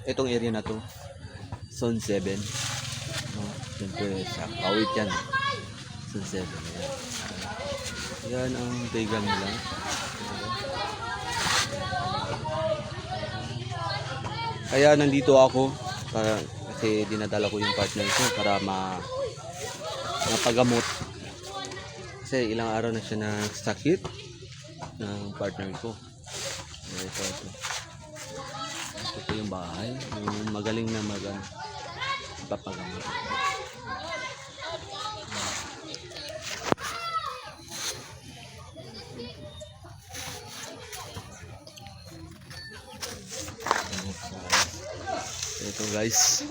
itong area na to, Zone 7. No? Siyempre, sa Kawit yan. Zone 7. Yan. Yan ang playground nila. Kaya nandito ako kasi dinadala ko yung partner ko para mapagamot. Kasi ilang araw na siya nagsakit ng partner ko. Ito. Ito po yung bahay. Yung magaling na papagamot. Ito guys.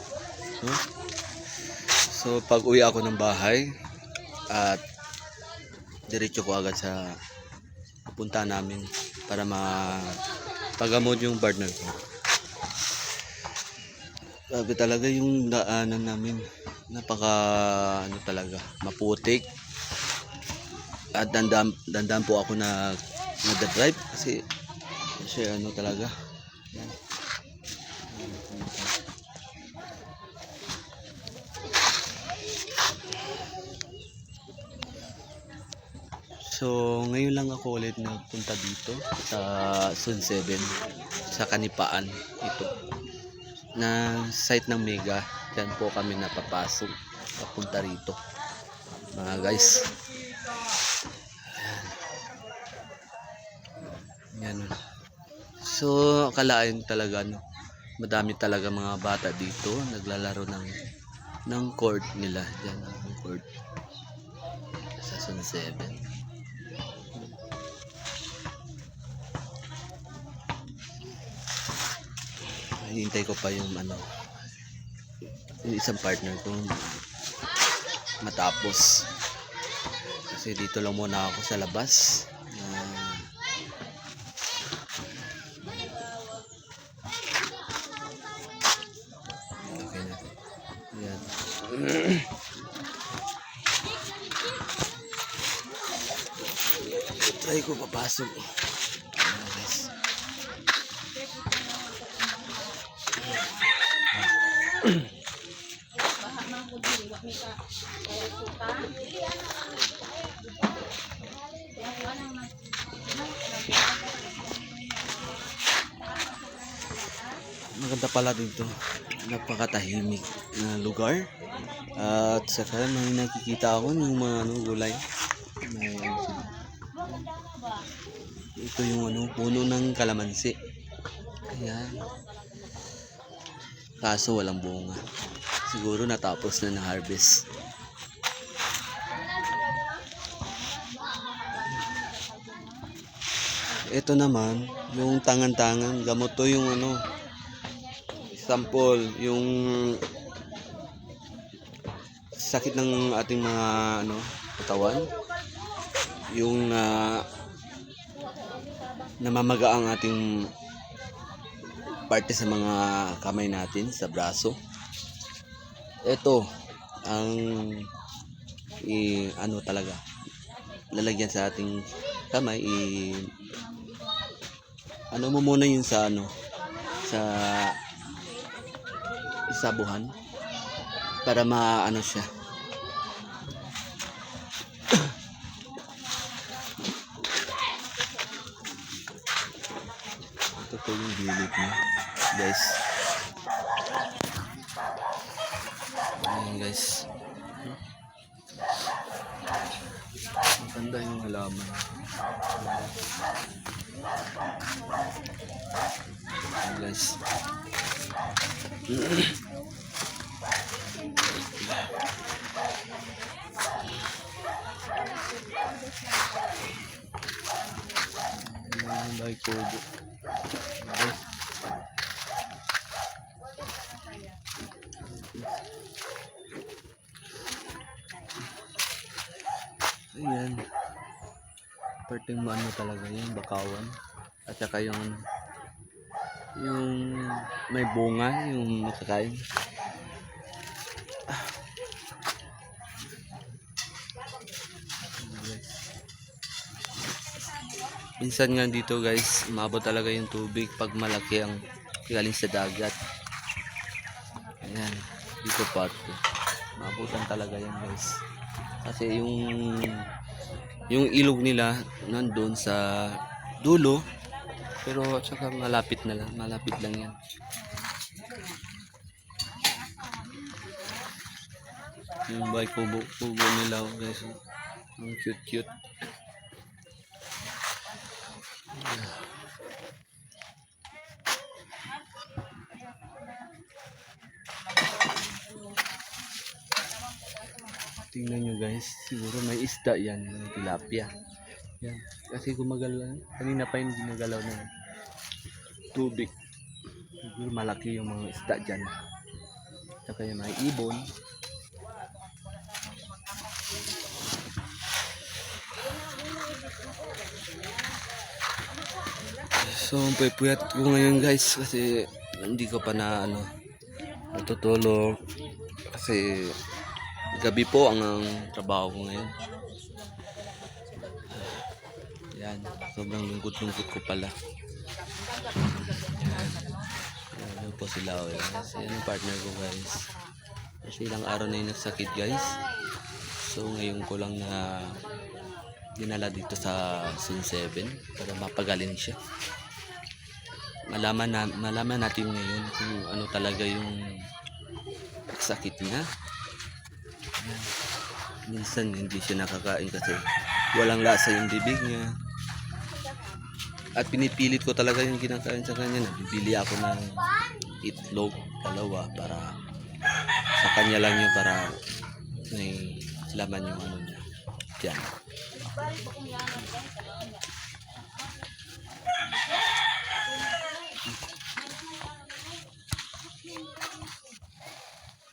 So pag uwi ako ng bahay at diretso ko agad sa pupunta namin para mapagamot yung partner ko. Sabi talaga yung daanan namin napaka talaga maputik at dandan po ako na nagda-drive kasi talaga. Yan. So, ngayon lang ako ulit nagpunta dito sa Zone 7 sa Kanipaan ito. Na site ng Mega. Diyan po kami napapasok papunta rito. Mga guys. Yan. So, akalain talaga madami talaga mga bata dito naglalaro ng court nila. Diyan ang court. Sa Zone 7. Hintay ko pa yung yung isang partner ko matapos kasi dito lang muna ako sa labas. Okay na. Yan. Try ko papasok. Maganda pala dito, napakatahimik na lugar at saka may nakikita ako ng mga gulay. Ito yung puno ng kalamansi. Ayan. Kaso walang bunga. Siguro natapos na harvest. Ito naman, yung tangan-tangan, gamot to yung sample, yung sakit ng ating mga katawan. Yung namamaga ang ating parte sa mga kamay natin, sa braso. Ito ang talaga lalagyan sa ating kamay, mo muna yun sa sa isabuhan para siya. Ito po yung gilid niya guys. Ayan guys, maganda yung halaman. Ayan guys. Ayan yung kobo. Ayan. Perting talaga yan, bakawan. At saka yung may bunga, yung makakain. Minsan nga dito guys, umabot talaga yung tubig pag malaki ang galing sa dagat. Ayan, dito parte. Maabutan talaga yan guys. Kasi yung ilog nila nandun sa dulo, pero tsaka malapit na lang, malapit lang yan. Yung bahay kubo nila guys. Ang cute. Tingnan nyo guys, siguro may isda yan, yung tilapia. Yan, kasi gumagalaw, kanina pa yung gumagalaw ng tubig. Siguro malaki yung mga isda dyan. Tsaka yung mga ibon. So, puyat ko ngayon guys kasi hindi ko pa na natutulog kasi gabi po ang trabaho ko ngayon. Yan, sobrang lungkot ko pala. Yan po sila guys. Yan ang partner ko guys. Kasi ilang araw na yung nagsakit guys. So ngayon ko lang na dinala dito sa Sun 7 para mapagaling siya. Malaman natin ngayon kung ano talaga yung sakit niya. Minsan hindi siya nakakain kasi walang lasa yung bibig niya. At pinipilit ko talaga yung kinakain sa kanya. Nabibili ako ng itlog, dalawa, para sa kanya lang yun, para may laman yung ano niya. Diyan.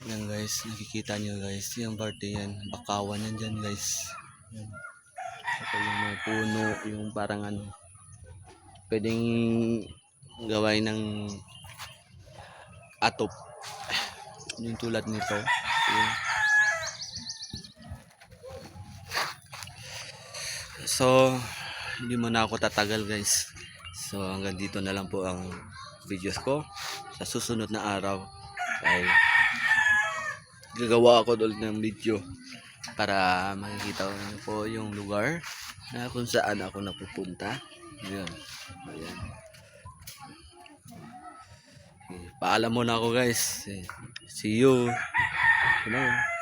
Yan guys, nakikita nyo guys, yung parte yan, bakawan yan dyan guys. Yan. Saka yung mga puno, yung parang pwedeng gawin ng atop. Yung tulad nito. Yan. So, hindi mo na ako tatagal guys. So, hanggang dito na lang po ang videos ko. Sa susunod na araw ay gagawa ako ulit ng video para makikita ko po yung lugar na kung saan ako napupunta. Ayan. Ayan. Okay. Paalam muna ako guys. See you. Hello.